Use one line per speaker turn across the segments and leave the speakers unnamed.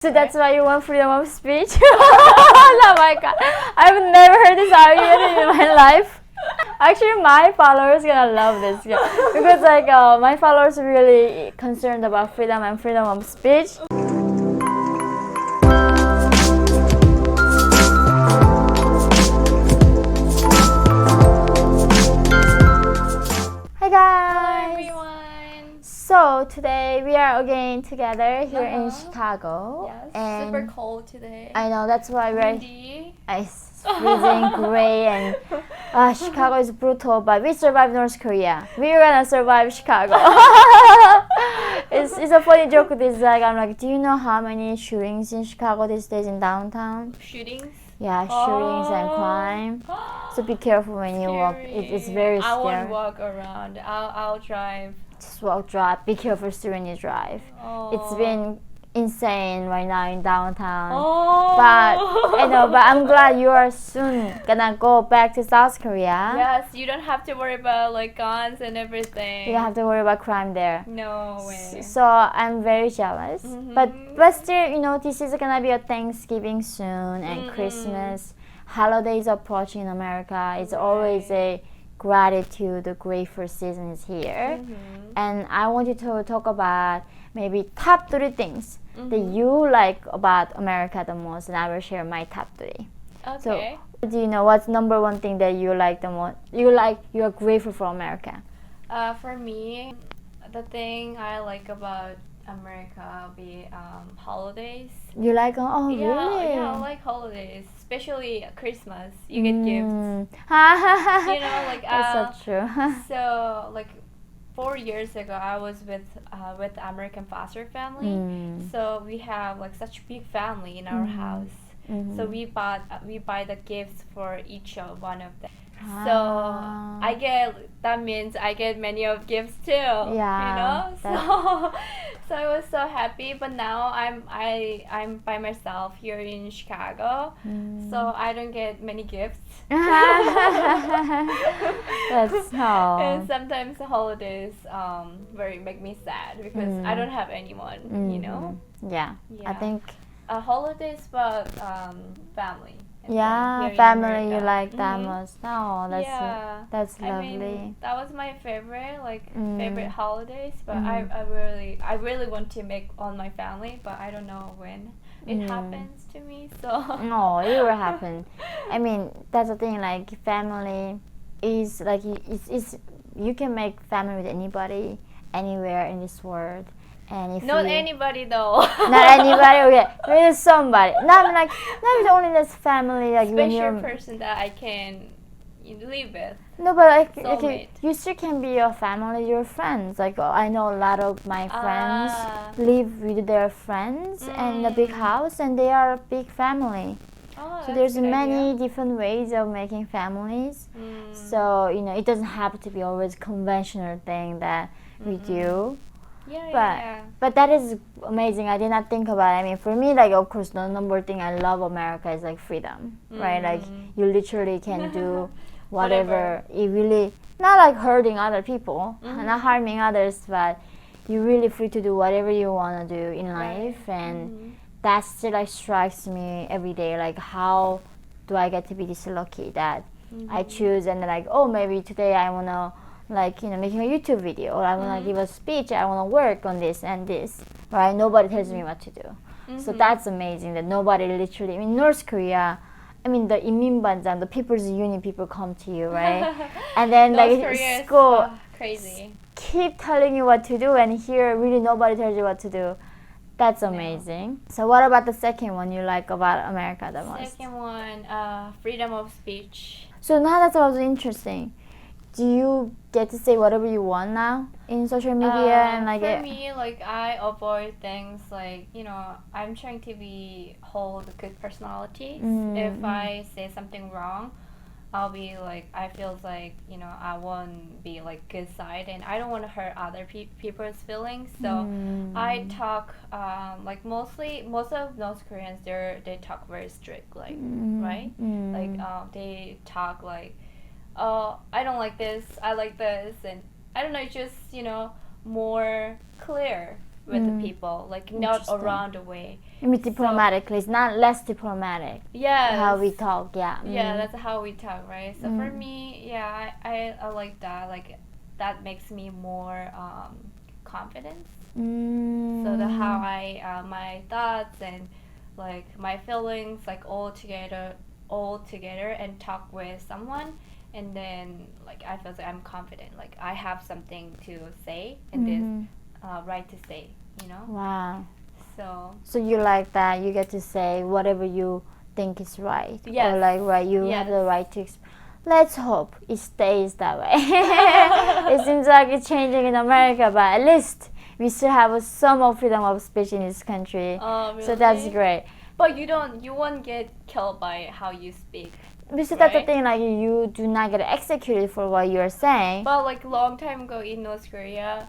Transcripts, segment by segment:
So that's why you want freedom of speech? Oh my god. I've never heard this argument in my life. Actually, my followers gonna love this because my followers are really concerned about freedom and freedom of speech. Hi guys.
Hello everyone.
So today we are again together here in Chicago.
Yes,
and
super cold today.
I know that's why we're
Windy.
It's freezing, gray, and Chicago is brutal. But we survived North Korea. We're gonna survive Chicago. It's a funny joke. This I'm like, do you know how many shootings in Chicago these days in downtown?
Shootings.
Yeah, shootings and crime. So be careful when you walk. It's very
I
scary.
won't walk around. I'll drive.
Just walk, drive. Be careful when you drive.
Oh.
It's been insane right now in downtown.
Oh.
But I'm glad you are soon gonna go back to South Korea.
Yes, you don't have to worry about like guns and everything.
You don't have to worry about crime there.
No way.
So I'm very jealous.
Mm-hmm.
But still, this is gonna be a Thanksgiving soon and Christmas. Holidays approaching in America. It's always a gratitude, the grateful season is here. And I want you to talk about maybe top 3 things that you like about America the most, and I will share my top 3.
Okay.
So, do you know what's number 1 thing that you like the most? You are grateful for America.
For me, the thing I like about America will be holidays.
You like really?
Yeah, I like holidays, especially Christmas. You get gifts.
That's so true.
So 4 years ago, I was with the American foster family. So we have such big family in our house. So we buy the gifts for each of one of them. So that means I get many of gifts too.
Yeah.
So I was so happy. But now I'm by myself here in Chicago. So I don't get many gifts.
That's how.
And sometimes the holidays make me sad because I don't have anyone.
Yeah. I think.
Holidays, but family.
Yeah, family. You like that most. Oh, that's lovely.
I mean, that was my favorite favorite holidays. But I really want to make all my family, but I don't know when it happens to me. So
no, it will happen. I mean, that's the thing. Family is it's you can make family with anybody, anywhere in this world. And if
not anybody though.
Not anybody. Okay, maybe somebody. Not with only this family.
Special person that I can live with.
No, but
Soulmate.
you still can be your family, your friends. I know a lot of my friends live with their friends in a big house, and they are a big family.
Oh,
so there's many
idea.
different ways of making families. So it doesn't have to be always conventional thing that we do. But that is amazing. I did not think about it. I mean, for me, of course, the number thing I love America is freedom, right? You literally can do whatever. You really not hurting other people, not harming others, but you're really free to do whatever you want to do in life, and that still strikes me every day. How do I get to be this lucky that I choose and maybe today I wanna. Making a YouTube video, or I want to give a speech, I want to work on this and this, right? Nobody tells me what to do. So that's amazing that nobody literally, North Korea, the 인민반장, the people's union people come to you, right? And then school
crazy.
Keep telling you what to do, and here really nobody tells you what to do. That's amazing. So what about the second one you like about America the most?
Second one, freedom of speech.
So now that's also interesting. Do you get to say whatever you want now in social media
for me, I avoid things I'm trying to hold a good personality. If I say something wrong, I'll be I feel I won't be good side, and I don't want to hurt other people's feelings. So I talk most of North Koreans they talk very strict right they talk oh, I don't like this, I like this, and I don't know, just more clear with the people, like not around the way.
I mean, diplomatically, it's not less diplomatic.
Yeah,
how we talk.
Yeah, that's how we talk, right? So for me, yeah, I like that. Like that makes me more confident. So the how I my thoughts and like my feelings like all together and talk with someone, and then like I feel like I'm confident, like I have something to say and this right to say, you know.
Wow.
So
you like that you get to say whatever you think is right.
Yes.
Or like right, you have the right to let's hope it stays that way. It seems like it's changing in America, but at least we still have some more freedom of speech in this country.
Oh, really?
So that's great.
But you won't get killed by how you speak.
Because that's the thing, like you do not get executed for what you're saying.
But like long time ago in North Korea,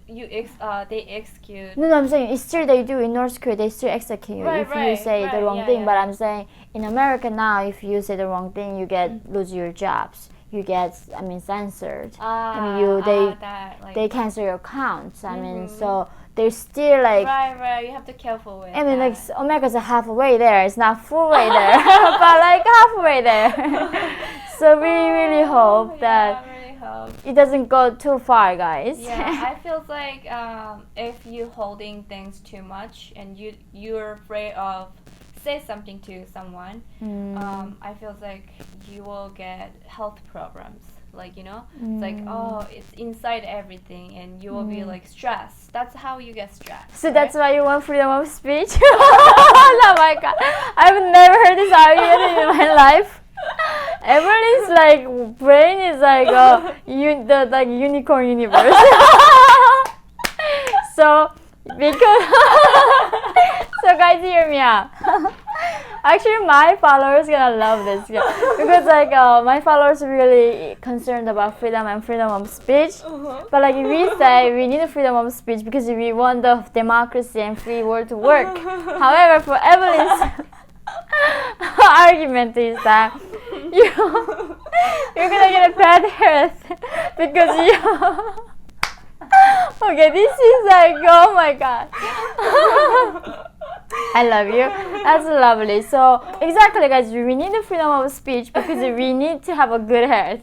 they execute.
No, I'm saying it's still they do in North Korea. They still execute you if you say the wrong thing. But I'm saying in America now, if you say the wrong thing, you lose your jobs. You get censored. They cancel your accounts. So they're still like
right. You have to be careful with.
like America's halfway there. It's not full way there, but like halfway there. So we really hope that. It doesn't go too far, guys.
Yeah, I feel like if you holding things too much and you're afraid of say something to someone, I feel like you will get health problems. Like it's like it's inside everything, and you will be like stressed. That's how you get stressed.
So that's why you want freedom of speech. Oh my God, I've never heard this argument in my life. Everybody's like brain is like the unicorn universe. So because so guys, hear me out. Actually, my followers gonna love this because like my followers are really concerned about freedom and freedom of speech. But like we say we need freedom of speech because we want the democracy and free world to work. However, for Evelyn's argument is that you're gonna get a bad health because you. Okay, this is like, oh my God. I love you. That's lovely. So exactly, guys, we need the freedom of speech because we need to have a good health,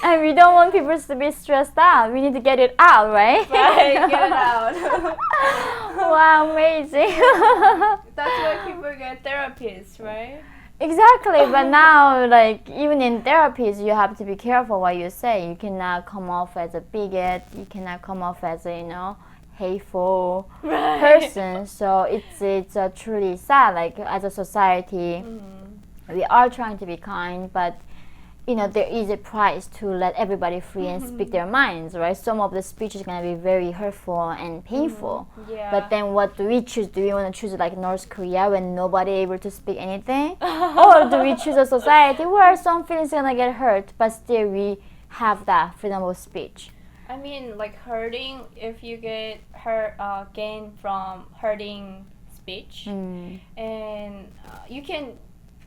and we don't want people to be stressed out. We need to get it out, right?
Right, get it out.
Wow, amazing.
That's why people get therapists, right?
Exactly, but now, like, even in therapies, you have to be careful what you say. You cannot come off as a bigot. You cannot come off as a, hateful person. So it's truly sad. Like, as a society, we are trying to be kind, but there is a price to let everybody free and speak their minds, right? Some of the speech is going to be very hurtful and painful.
Yeah.
But then what do we choose? Do we want to choose like North Korea when nobody able to speak anything? Or do we choose a society where some feelings going to get hurt, but still we have that freedom of speech?
I mean, like hurting, if you get hurt, gain from hurting speech, and you can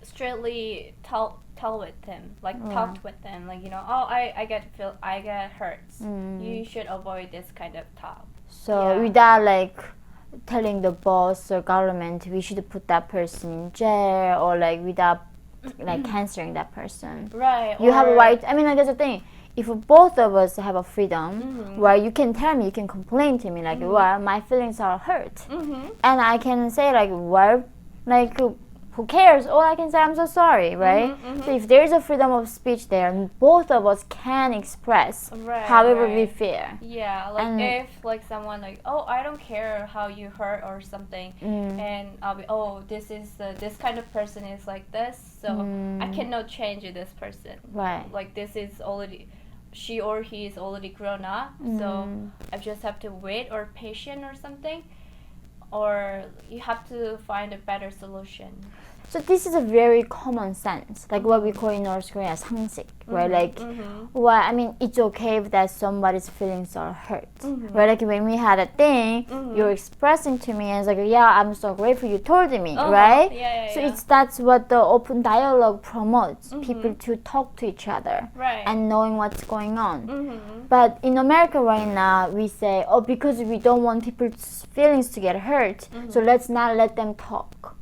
straightly tell with him, like talk with them, like I get hurt. You should avoid this kind of talk.
So without like telling the boss or government, we should put that person in jail, or like without like canceling that person.
Right.
You have a right. I mean, like, that's the thing. If both of us have a freedom, where you can tell me, you can complain to me, like, well, my feelings are hurt, and I can say like, well, like. Who cares? All I can say, I'm so sorry, right? So if there's a freedom of speech there, both of us can express however we feel.
Yeah, like if like someone like, oh, I don't care how you hurt or something, and I'll be, oh, this is this kind of person is like this, so I cannot change this person.
Right.
Like this is already, she or he is already grown up, so I just have to wait or patient or something. Or you have to find a better solution.
So this is a very common sense, like what we call in North Korea 상식, right? Like, well, I mean, it's okay if that somebody's feelings are hurt, right? Like when we had a thing, you're expressing to me, and it's like, yeah, I'm so grateful you told me, right? So that's what the open dialogue promotes, people to talk to each other, and knowing what's going on. But in America right now, we say, oh, because we don't want people's feelings to get hurt, so let's not let them talk.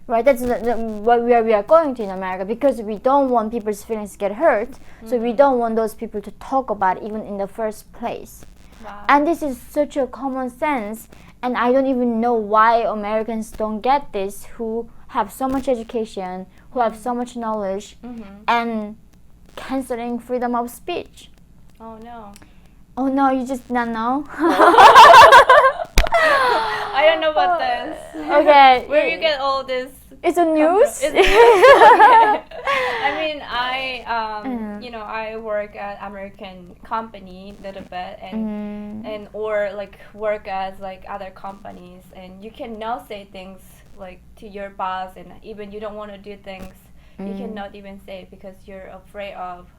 Right, that's what we are going to in America, because we don't want people's feelings to get hurt, so we don't want those people to talk about it even in the first place. Wow. And this is such a common sense, and I don't even know why Americans don't get this, who have so much education, who have so much knowledge, and canceling freedom of speech.
Oh no.
Oh no, you just not know?
I don't know about this.
Okay.
Where you get all this?
It's a news.
Okay. I mean, I work at American company a little bit, and or like work as like other companies, and you cannot say things like to your boss, and even you don't want to do things, you cannot even say it because you're afraid of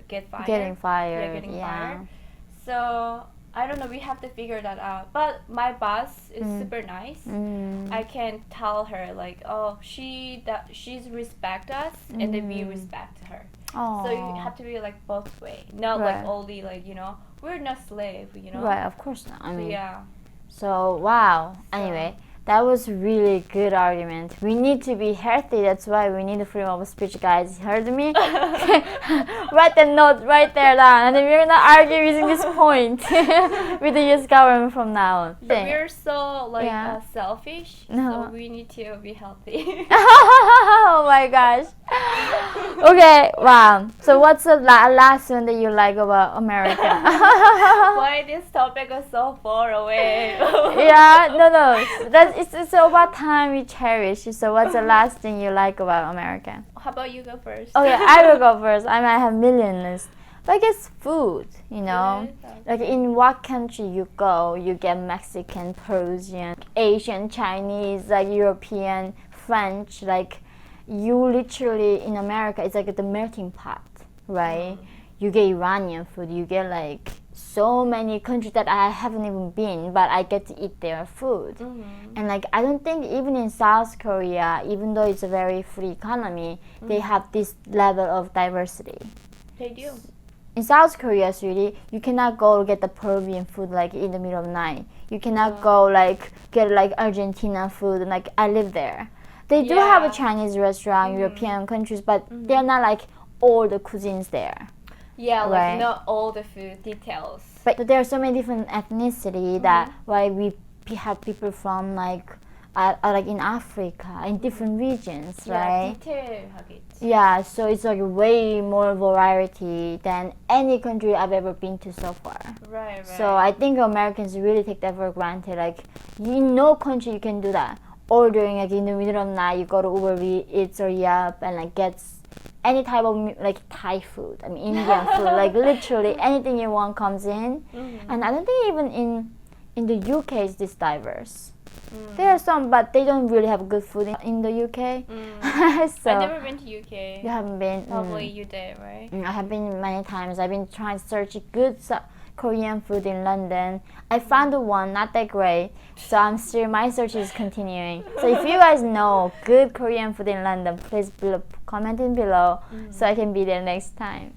getting fired. Yeah, getting fired. So I don't know, we have to figure that out. But my boss is super nice. I can tell her like, oh, she's respect us, and then we respect her. Aww. So you have to be like both way, not like only like, we're not slave,
Right, of course not. I mean,
yeah.
So wow. Anyway, that was really good argument. We need to be healthy. That's why we need the freedom of speech, guys. You heard me? Write that note right there down, and then we're gonna argue using this point with the U.S. government from now on.
We're so selfish, so we need to be healthy.
Oh my gosh. Okay, wow. So what's the last one that you like about America?
Why this topic is so far away?
Yeah, no. It's about time we cherish. So what's the last thing you like about America?
How about you go first?
Okay, I will go first. I might have millions. But I guess food, Like in what country you go, you get Mexican, Persian, Asian, Chinese, like European, French, like you literally in America, it's like the melting pot, right? You get Iranian food, you get like so many countries that I haven't even been, but I get to eat their food. And like I don't think even in South Korea, even though it's a very free economy, they have this level of diversity.
They do.
In South Korea, sweetie, you cannot go get the Peruvian food like in the middle of the night. You cannot go like get like Argentina food, and like I live there. They do have a Chinese restaurant, European countries, but they're not like all the cuisines there.
Yeah, like not all the food details.
But there are so many different ethnicity that why we have people from like in Africa, in different regions, right? Yeah, so it's like way more variety than any country I've ever been to so far.
Right.
So I think Americans really take that for granted. Like, in no country you can do that. Ordering like in the middle of the night, you go to Uber Eats or Yelp and like get any type of like Thai food. I mean Indian food. Like literally anything you want comes in. And I don't think even in the UK it's this diverse. There are some, but they don't really have good food in the UK.
So, I've never been to UK.
You haven't been?
Probably you did, right?
I have been many times. I've been trying to search good Korean food in London. I found one, not that great. So my search is continuing. So if you guys know good Korean food in London, please comment in below so I can be there next time.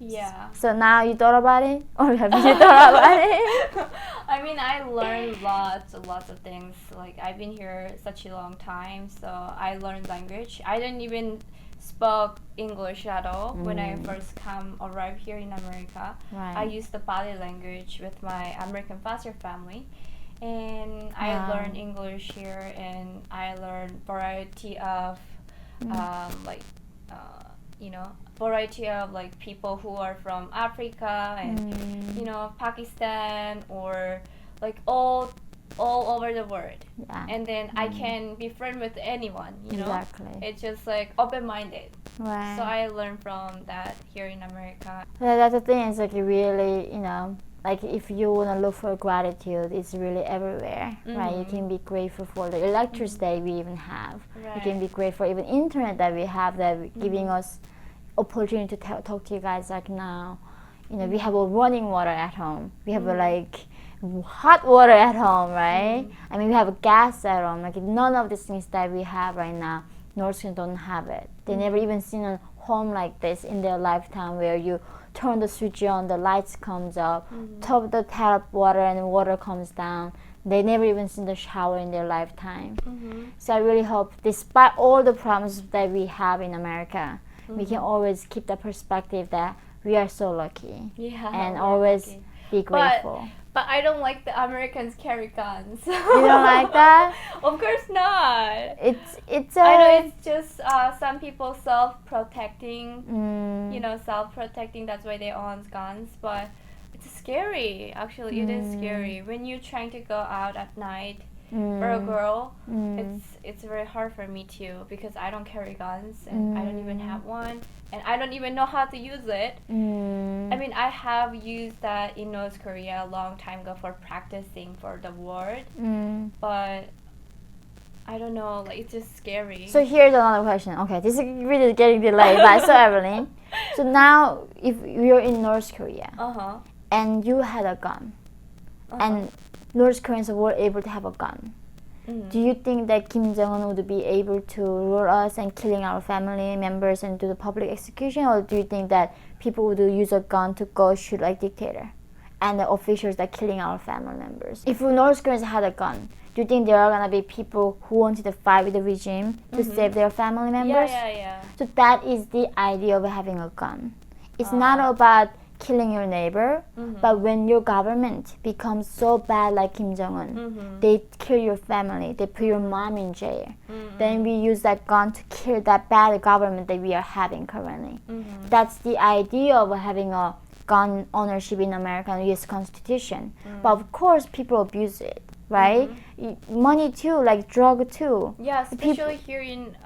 Yeah.
So now you thought about it? Or have you thought about it?
I mean, I learned lots of things. Like, I've been here such a long time, so I learned language. I didn't even spoke English at all when I first arrived here in America. Right. I used the body language with my American foster family. And I learned English here, and I learned variety of variety of like people who are from Africa and Pakistan, or like all over the world. Yeah. And then I can be friends with anyone,
Exactly.
It's just like open-minded. Right. So I learned from that here in America.
That's the thing, is like really, like if you want to look for gratitude, it's really everywhere, right? You can be grateful for the electricity we even have. You can be grateful for even internet that we have that giving us opportunity to talk to you guys like now. You know, we have a running water at home. We have a, like hot water at home, right? I mean, we have a gas at home. Like none of these things that we have right now, North Koreans don't have it. They never even seen a home like this in their lifetime where you turn the switch on, the lights comes up, top the tap water and the water comes down. They never even seen the shower in their lifetime. So I really hope, despite all the problems that we have in America, we can always keep the perspective that we are so lucky and always lucky. Be grateful.
But I don't like the Americans carry guns.
You don't like that?
Of course not.
It's.
I know it's just some people self-protecting. You know, self-protecting. That's why they own guns. But it's scary. Actually, it is scary when you're trying to go out at night. For a girl, it's very hard for me too because I don't carry guns and I don't even have one and I don't even know how to use it. I mean, I have used that in North Korea a long time ago for practicing for the word, but I don't know, like it's just scary.
So here's another question. Okay, this is really getting delayed, but so Evelyn, so now if you're in North Korea and you had a gun and North Koreans were able to have a gun. Do you think that Kim Jong-un would be able to rule us and killing our family members and do the public execution, or do you think that people would use a gun to go shoot like dictator and the officials that killing our family members? If North Koreans had a gun, do you think there are gonna be people who wanted to fight with the regime to save their family members?
Yeah.
So that is the idea of having a gun. It's not about killing your neighbor, but when your government becomes so bad like Kim Jong-un, they kill your family, they put your mom in jail, then we use that gun to kill that bad government that we are having currently. That's the idea of having a gun ownership in American US Constitution. But of course people abuse it, right? Money too, like drug too.
Yeah, especially here in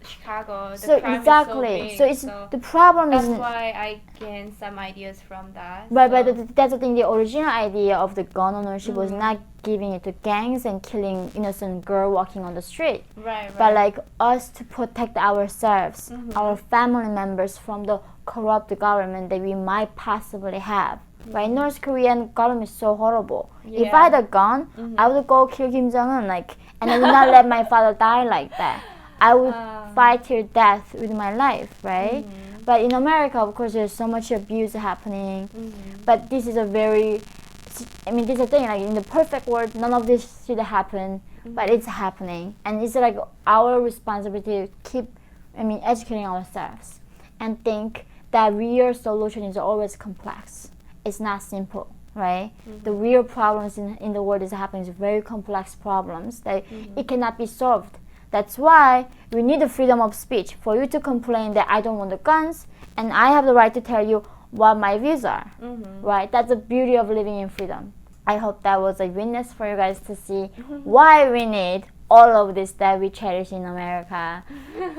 Chicago.
So exactly. So it's the problem is
that's why I gained some ideas from that.
Right, but that's the thing. The original idea of the gun ownership was not giving it to gangs and killing innocent girl walking on the street.
Right.
But like us to protect ourselves, our family members from the corrupt government that we might possibly have. Right, North Korean government is so horrible. If I had a gun, I would go kill Kim Jong-un, like, and I would not let my father die like that. I would fight till death with my life, right? But in America, of course, there's so much abuse happening. But this is a very, I mean, this is a thing, like in the perfect world, none of this should happen, but it's happening. And it's like our responsibility to keep, educating ourselves and think that real solution is always complex. It's not simple, right? The real problems in the world is happening is very complex problems that it cannot be solved. That's why we need the freedom of speech for you to complain that I don't want the guns and I have the right to tell you what my views are, right? That's the beauty of living in freedom. I hope that was a witness for you guys to see why we need all of this that we cherish in America.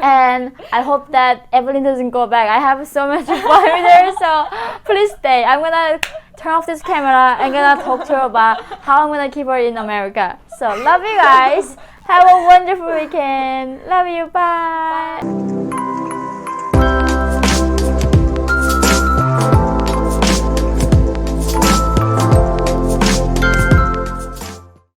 And I hope that Evelyn doesn't go back. I have so much fun with her, so please stay. I'm gonna turn off this camera and gonna talk to her about how I'm gonna keep her in America. So love you guys. Have a wonderful weekend. Love you. Bye.